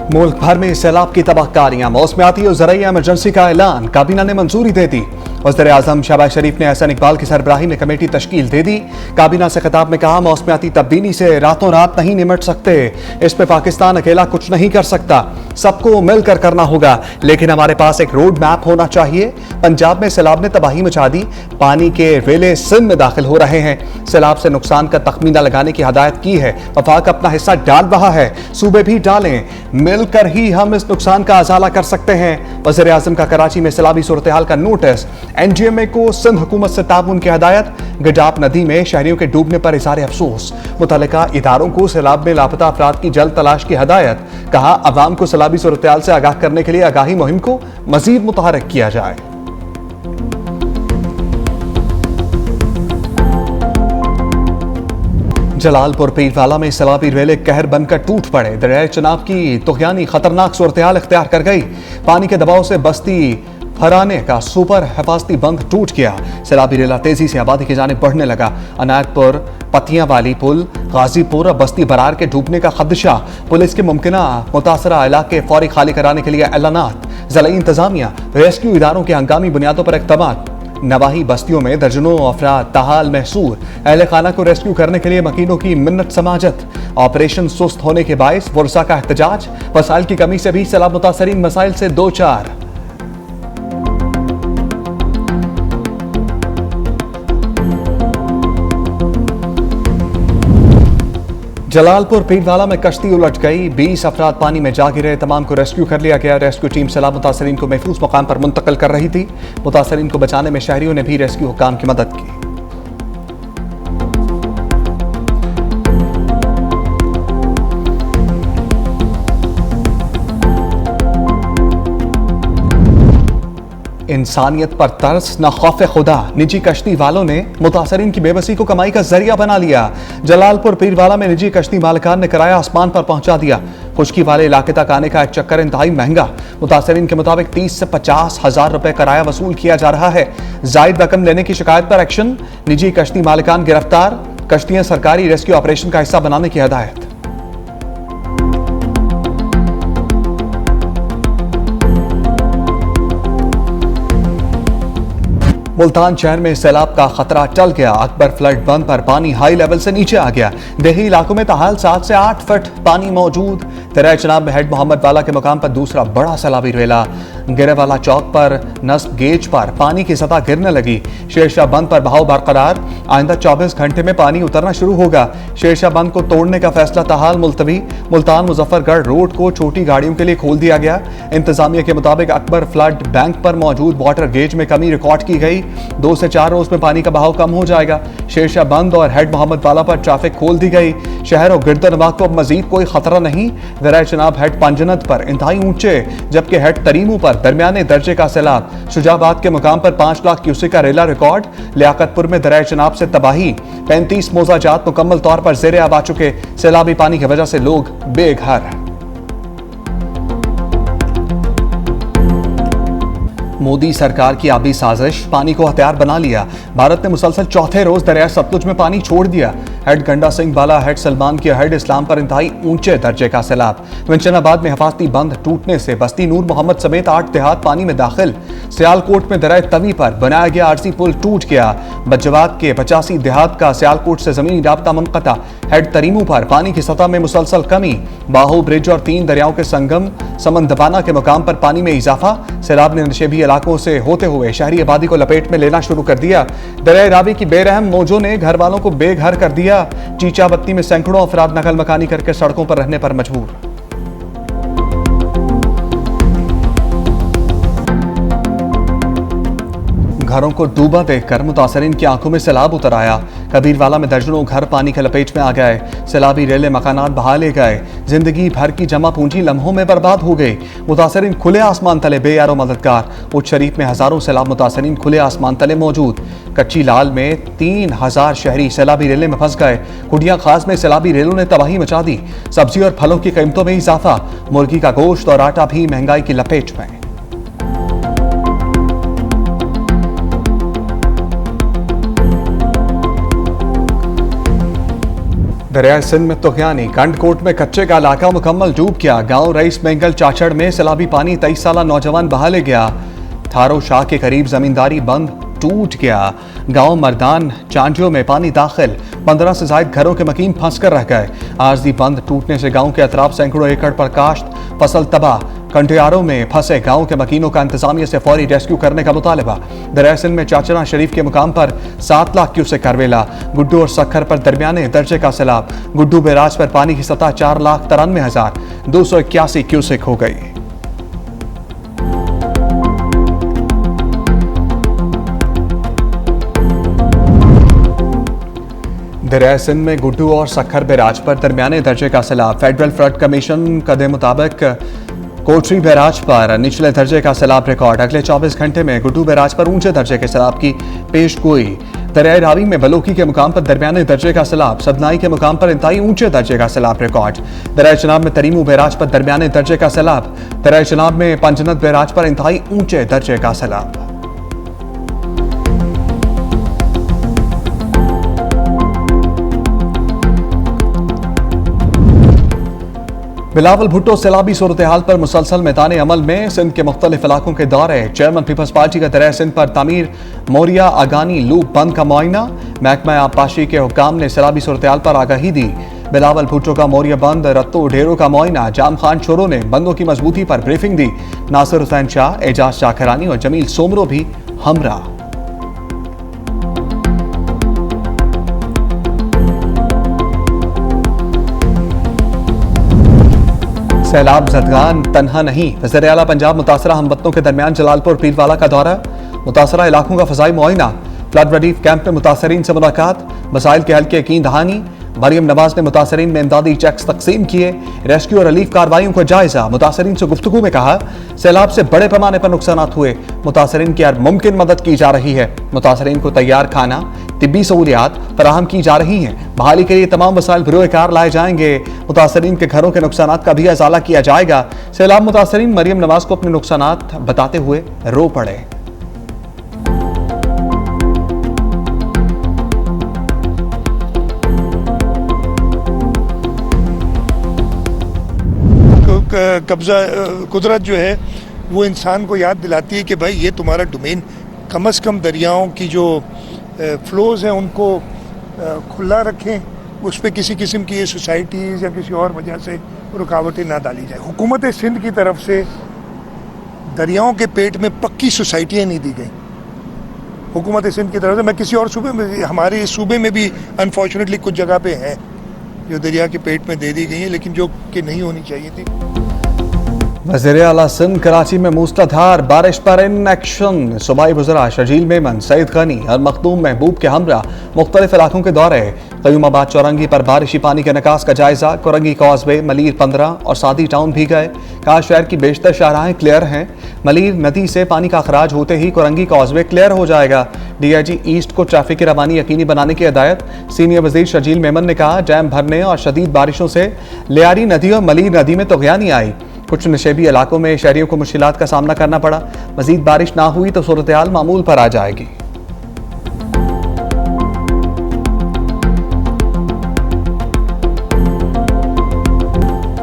मुल्क भर में सैलाब की तबाहकारियां, मौसमियाती और ज़राई इमरजेंसी का ऐलान, काबीना ने मंजूरी दे दी। वज़ीर-ए-आज़म शहबाज शरीफ ने एहसन इकबाल की सरबराही में कमेटी तश्कील दे दी। काबीना से खिताब में कहा, मौसमियाती तब्दीली से रातों रात नहीं निमट सकते, इस पे पाकिस्तान अकेला कुछ नहीं कर सकता, सबको मिलकर करना होगा, लेकिन हमारे पास एक रोड मैप होना चाहिए। पंजाब में सैलाब ने तबाही मचा दी, पानी के रेले सिंध में दाखिल हो रहे हैं। सैलाब से नुकसान का तखमीना लगाने की हदायत की है, वफाक अपना हिस्सा डाल रहा है, सूबे भी डालें, मिलकर ही हम इस नुकसान का अजाला कर सकते हैं। वज़ीर-ए-आज़म का कराची में सैलाबी सूरत हाल का नोटिस, एनजीएमए को सिंध हुकूमत से ताउन की हदायत। गजाब नदी में शहरियों के डूबने पर इज़हार अफसोस, मुतल्लिका इदारों को सैलाब में लापता अफराद की जल्द तलाश की हदायत। कहा, अवाम को सैलाबी सूरत हाल से आगाह करने के लिए आगाही मुहिम को मजीद मुतहरक किया जाए। जलालपुर पीरवाला में सैलाबी रेले कहर बनकर टूट पड़े। दरियाए चनाब की तुगयानी खतरनाक सूरत हाल इख्तियार कर गई। पानी के दबाव से बस्ती फराने का सुपर हिफाजती बंद टूट गया। सैलाबी रेला तेजी से आबादी की जानिब बढ़ने लगा। अनायतपुर पतियां वाली पुल, गाजीपुर और बस्ती बरार के डूबने का खदशा। पुलिस के मुमकिना मुतासरा इलाके फौरी खाली कराने के लिए ऐलानात। ज़िला इंतजामिया, रेस्क्यू इदारों के हंगामी बुनियादों पर इक़दामात। नवाही बस्तियों में दर्जनों अफराद ताहाल महसूर। अहले खाना को रेस्क्यू करने के लिए मकीनों की मिन्नत समाजत। ऑपरेशन सुस्त होने के बायस वर्षा का एहतजाज। वसाइल की कमी से भी सैलाब मुतासरीन मसाइल से दो चार। जलालपुर पीरवाला में कश्ती उलट गई, 20 अफराद पानी में जा गिरे। तमाम को रेस्क्यू कर लिया गया। रेस्क्यू टीम सैलाब मुतासरीन को महफूज मकाम पर मुंतकिल कर रही थी। मुतासरीन को बचाने में शहरियों ने भी रेस्क्यू हुक्काम की मदद की। इंसानियत पर तरस न खौफ खुदा, निजी कश्ती वालों ने मुतासरीन की बेबसी को कमाई का जरिया बना लिया। जलालपुर पीरवाला में निजी कश्ती मालिकान ने किराया आसमान पर पहुंचा दिया। खुश्की वाले इलाके तक आने का एक चक्कर इंतहाई महंगा। मुतासरीन के मुताबिक 30 से 50 हजार रुपए किराया वसूल किया जा रहा है। जायद रकम लेने की शिकायत पर एक्शन, निजी कश्ती मालिकान गिरफ्तार। कश्तियां सरकारी रेस्क्यू ऑपरेशन का हिस्सा बनाने की हदायत। मुल्तान शहर में सैलाब का खतरा टल गया। अकबर फ्लड बंद पर पानी हाई लेवल से नीचे आ गया। देही इलाकों में ताहाल 7 से 8 फुट पानी मौजूद। दरिया चनाब में हेड मोहम्मद वाला के मुकाम पर दूसरा बड़ा सैलाबी रेला। गिरेवाला चौक पर नस्ब गेज पर पानी की सतह गिरने लगी। शेरशाह बंद पर बहाव बरकरार। आइंदा 24 घंटे में पानी उतरना शुरू होगा। शेरशाह बंद को तोड़ने का फैसला ताहाल मुलतवी। मुल्तान मुजफ्फरगढ़ रोड को छोटी गाड़ियों के लिए खोल दिया गया। इंतजामिया के मुताबिक अकबर फ्लड बैंक पर मौजूद वाटर गेज में कमी रिकॉर्ड की गई। 2 से 4 रोज में पानी का बहाव कम हो जाएगा। शेरशाह बंद और हेड मोहम्मद वाला पर ट्रैफिक खोल दी गई। शहर और गिरदनवाह को अब मजीद कोई खतरा नहीं। दरिया चनाब हेड पंजनत पर इंतहाई ऊंचे, जबकि हेड तरीमू पर दरमियाने दर्जे का सैलाब। शुजाबाद के मुकाम पर 5 लाख क्यूसेक का रेला रिकॉर्ड। लियाकतपुर में दरिया चनाब से तबाही। 35 मोजाजात मुकम्मल तौर पर ज़ेरे आब आ चुके। सैलाबी पानी की वजह से लोग बेघर। मोदी सरकार की आबी साजिश, पानी को हथियार बना लिया। भारत ने मुसलसल चौथे रोज दरिया सतलुज में पानी छोड़ दिया। हेड गंडा सिंह बाला, हेड सलमान की हेड इस्लाम पर इंतहाई ऊंचे दर्जे का सैलाब। विंचनाबाद में हिफाजती बंद टूटने से बस्ती नूर मोहम्मद समेत 8 देहात पानी में दाखिल। सियालकोट में दरिया तवी पर बनाया गया आरसी पुल टूट गया। बज्जवात के 85 देहात का सियालकोट से जमीनी राब्ता मुनक़ता। हेड तरीमू पर पानी की सतह में मुसलसल कमी। बाहू ब्रिज और 3 दरियाओं के संगम समंदबाना के मुकाम पर पानी में इजाफा। सैलाब ने नशेबी इलाकों से होते हुए शहरी आबादी को लपेट में लेना शुरू कर दिया। दरिया रावी की बेरहम मौजों ने घर वालों को बेघर कर दिया। चीचा बत्ती में सैकड़ों अफराद नकल मकानी करके सड़कों पर रहने पर मजबूर। घरों को डूबा देखकर मुतासरीन की आंखों में सैलाब उतर आया। कबीरवाला में दर्जनों घर पानी के लपेट में आ गए। सैलाबी रेले मकानात बहा ले गए। जिंदगी भर की जमा पूंजी लम्हों में बर्बाद हो गई। मुतासरीन खुले आसमान तले बेयारो मददगार। उच्च शरीफ में हजारों सैलाब मुतासरीन खुले आसमान तले मौजूद। कच्ची लाल में 3000 शहरी सैलाबी रेले में फंस गए। कुटिया खास में सैलाबी रेलों ने तबाही मचा दी। सब्जी और फलों की कीमतों में इजाफा। मुर्गी का गोश्त और आटा भी महंगाई की लपेट में। दरिया सिंध में तुगयानी कंडकोट में कच्चे का इलाका मुकम्मल डूब गया। गांव रईस बेंगल चाचड़ में सैलाबी पानी 23 साला नौजवान बहा ले गया। थारो शाह के करीब जमींदारी बंद टूट गया। गांव मर्दान चांडियों में पानी दाखिल, 15 से ज्यादा घरों के मकीन फंस कर रह गए। आरजी बंद टूटने से गांव के अतराफ सैकड़ों एकड़ पर काश्त फसल तबाह। कंटियारों में फंसे गांव के मकीनों का इंतजामिया से फौरी रेस्क्यू करने का मुतालबा। दरिया सिंध में चाचरा शरीफ के मुकाम पर 7 लाख क्यूसेक करवेला। गुड्डू और सखर पर दरमियाने दर्जे का सैलाब। गुड्डू बैराज पर पानी की सतह 4,93,281 क्यूसेक हो गई। दरिया सिंध में गुड्डू और सखर बैराज पर दरमियाने दर्जे का सैलाब। फेडरल फ्लड कमीशन के मुताबिक कोटरी बैराज पर निचले दर्जे का सैलाब रिकॉर्ड। अगले 24 घंटे में गुड्डू बैराज पर ऊंचे दर्जे के सैलाब की पेशगोई। दरियाई रावी में बलोकी के मुकाम पर दरमियाने दर्जे का सैलाब। सदनाई के मुकाम पर इंतहाई ऊंचे दर्जे का सैलाब रिकॉर्ड। दरिया चनाब में तरीमू बैराज पर दरमियाने दर्जे का सैलाब। दरिया चनाब में पंजनत बैराज पर इंतहाई ऊंचे दर्जे का सैलाब। बिलावल भुट्टो सैलाबी सूरत हाल पर मुसलसल मैदान अमल में। सिंध के मुख्तलिफ इलाकों के दौरे। चेयरमैन पीपल्स पार्टी का दरिया सिंध पर तामीर मोरिया आगानी लूप बंद का मुआयना। महकमा आबपाशी के हुक्काम ने सैलाबी सूरत हाल पर आगाही दी। बिलावल भुट्टो का मोरिया बंद रत्तो ढेरों का मुआयना। जाम खान छोरो ने बंदों की मजबूती पर ब्रीफिंग दी। नासिर हुसैन शाह, एजाज शाखरानी और जमील सोमरो भी हमरा। सैलाब जदगान तन्हा नहीं। वज़ीर आला पंजाब मुतासरा हमवतनों के दरमियान जलालपुर पीरवाला का दौरा। मुतासरा इलाकों का फजाई मुआयना। फ्लड रिलीफ कैंप में मुतासरीन से मुलाकात। मसाइल के हल की यकीन दहानी। मरियम नवाज ने मुतासरीन में इमदादी चेक्स तकसीम किए। रेस्क्यू और रिलीफ कार्रवाइयों का जायजा। मुतासरीन से गुफ्तगू में कहा सैलाब से बड़े पैमाने पर नुकसान हुए। मुतासरीन की हर मुमकिन मदद की जा रही है। मुतासरीन को तैयार खाना, तिब्बी सहूलियात फराहम की जा रही हैं। बहाली के लिए तमाम वसाइल बरोए कार लाए जाएंगे। मुतासरीन के घरों के नुकसान का भी अजाला किया जाएगा। सैलाब मुतासरीन मरियम नवाज को अपने नुकसान बताते हुए रो पड़े। कब्जा कुदरत जो है वो इंसान को याद दिलाती है कि भाई ये तुम्हारा डोमेन, कम से कम दरियाओं की जो फ्लोज हैं उनको खुला रखें। उस पर किसी किस्म की ये सोसाइटीज़ या किसी और वजह से रुकावटें ना डाली जाए। हुकूमत सिंध की तरफ से दरियाओं के पेट में पक्की सोसाइटियाँ नहीं दी गई। हुकूमत सिंध की तरफ से, मैं किसी और सूबे में, हमारे सूबे में भी अनफॉर्चुनेटली कुछ जगह पे हैं जो दरिया के पेट में दे दी गई है, लेकिन जो कि नहीं होनी चाहिए थी। वज़ीर आला सिंध कराची में मूसलाधार बारिश पर इन एक्शन। सूबाई वज़रा शर्जील मेमन, सईद गनी और मखदूम महबूब के हमरा मुख्तलिफ इलाकों के दौरे। क़यूमाबाद चौरंगी पर बारिशी पानी के निकास का जायजा। कोरंगी कॉजवे, मलीर 15 और सादी टाउन भी गए। कहा शहर की बेशतर शाहराहें क्लियर हैं। मलीर नदी से पानी का अखराज होते ही कोरंगी कॉजवे क्लियर हो जाएगा। DIG ईस्ट को ट्रैफिक की रवानी यकीनी बनाने की हिदायत। सीनियर वज़ीर शर्जील मेमन ने कहा डैम भरने और शदीद बारिशों से लियारी नदी और मलीर नदी में तुग़यानी आई। कुछ नशेबी इलाकों में शहरियों को मुश्किलात का सामना करना पड़ा। मजीद बारिश ना हुई तो सूरत हाल मामूल पर आ जाएगी।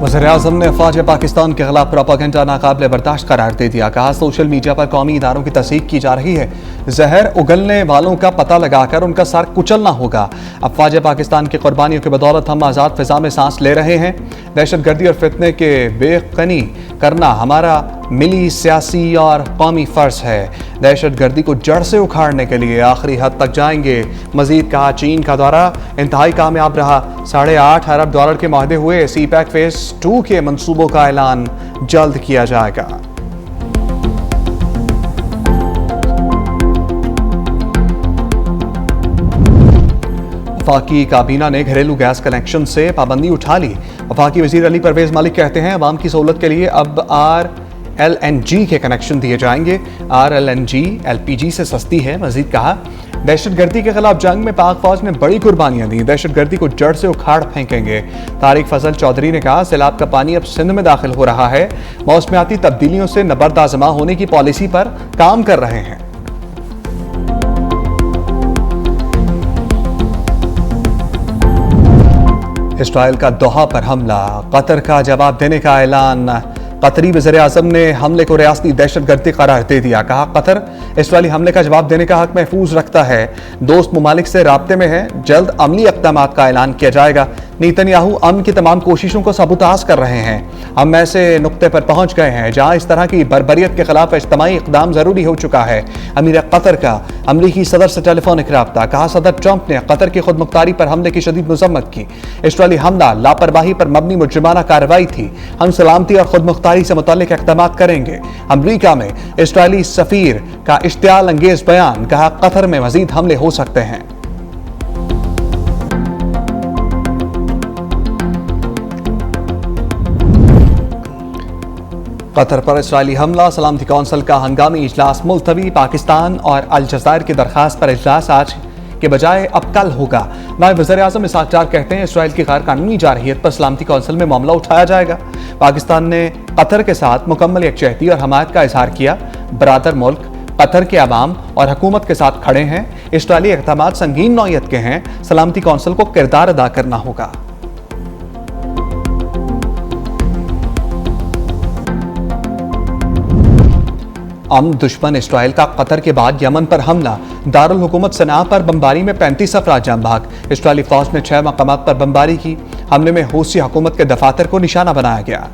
वज़ीर-ए-आज़म ने अफ़वाज पाकिस्तान के खिलाफ प्रोपेगेंडा नाकाबिले बर्दाश्त करार दे दिया। कहा सोशल मीडिया पर कौमी इदारों की तस्दीक की जा रही है। जहर उगलने वालों का पता लगाकर उनका सर कुचलना होगा। अफ़वाज पाकिस्तान की कुर्बानियों की बदौलत हम आज़ाद फ़िज़ा में सांस ले रहे हैं। दहशत गर्दी और फितने के बेखनी करना हमारा मिली, सियासी और कौमी फ़र्ज़ है। दहशत गर्दी को जड़ से उखाड़ने के लिए आखिरी हद तक जाएंगे। मजीद कहा चीन का दौरा इंतहाई कामयाब रहा। $8.5 अरब के माहदे हुए। CPEC फेज़ 2 के मंसूबों का ऐलान जल्द किया जाएगा। वफाकी काबीना ने घरेलू गैस कनेक्शन से पाबंदी उठा ली। वफाकी वज़ीर अली परवेज़ मलिक कहते हैं अवाम की सहूलत के लिए अब RLNG के कनेक्शन दिए जाएंगे। RLNG LPG से सस्ती है। मजीद कहा दहशत गर्दी के खिलाफ जंग में पाक फौज ने बड़ी कुर्बानियां दी। दहशत गर्दी को जड़ से उखाड़ फेंकेंगे। तारिक फजल चौधरी ने कहा सैलाब का पानी अब सिंध में दाखिल हो रहा है। मौसमियाती तब्दीलियों से नबर्दाजमा होने की पॉलिसी पर काम कर रहे हैं। इसराइल का दोहा पर हमला, कतर का जवाब देने का ऐलान। कतरी वज़ीर-ए-आज़म ने हमले को रियासती दहशतगर्दी करार दे दिया। कहा, कतर इसराइली हमले का जवाब देने का हक महफूज रखता है, दोस्त ममालिक से राब्ते में है, जल्द अमली इक़दामात का ऐलान किया जाएगा। नेतन्याहू अमन की तमाम कोशिशों को सबूताज कर रहे हैं। हम ऐसे नुक्ते पर पहुंच गए हैं जहां इस तरह की बर्बरियत के खिलाफ इज्तिमाई इक़दाम जरूरी हो चुका है। अमीर कतर का अमरीकी सदर से टेलीफोनिक राब्ता। कहा, सदर ट्रंप ने कतर की खुदमुख्तारी पर हमले की शदीद मजम्मत की। इसराइली हमला लापरवाही पर मबनी मुजरिमाना कार्रवाई थी। हम सलामती और खुदमुख्तारी से मुतल्लिक इक़दाम करेंगे। अमरीका में इसराइली सफीर का इश्तियाल अंगेज बयान। कहा, कतर में मजीद हमले हो सकते हैं। कतर पर इसराइली हमला, सलामती कौंसिल का हंगामी इजलास मुलतवी। पाकिस्तान और अल जज़ायर की दरखास्त पर इजलास आज के बजाय अब कल होगा। नायब वज़ीर-ए-आज़म इसहाक डार कहते हैं, इसराइल की गैर कानूनी जारहियत पर सलामती कौंसिल में मामला उठाया जाएगा। पाकिस्तान ने कतर के साथ मुकम्मल यकजहती और हमायत का इजहार किया। बरादर मुल्क कतर के अवाम और हुकूमत के साथ खड़े हैं। इसराइली इक़दामात संगीन नौयत के हैं। सलामती कौंसिल को किरदार अदा करना होगा। अमन दुश्मन इसराइल का कतर के बाद यमन पर हमला। दारुल हुकूमत सना पर बमबारी में 35 अफराद जान भाग। इसराइली फौज ने 6 मकामात पर बमबारी की। हमले में हूसी हुकूमत के दफातर को निशाना बनाया गया।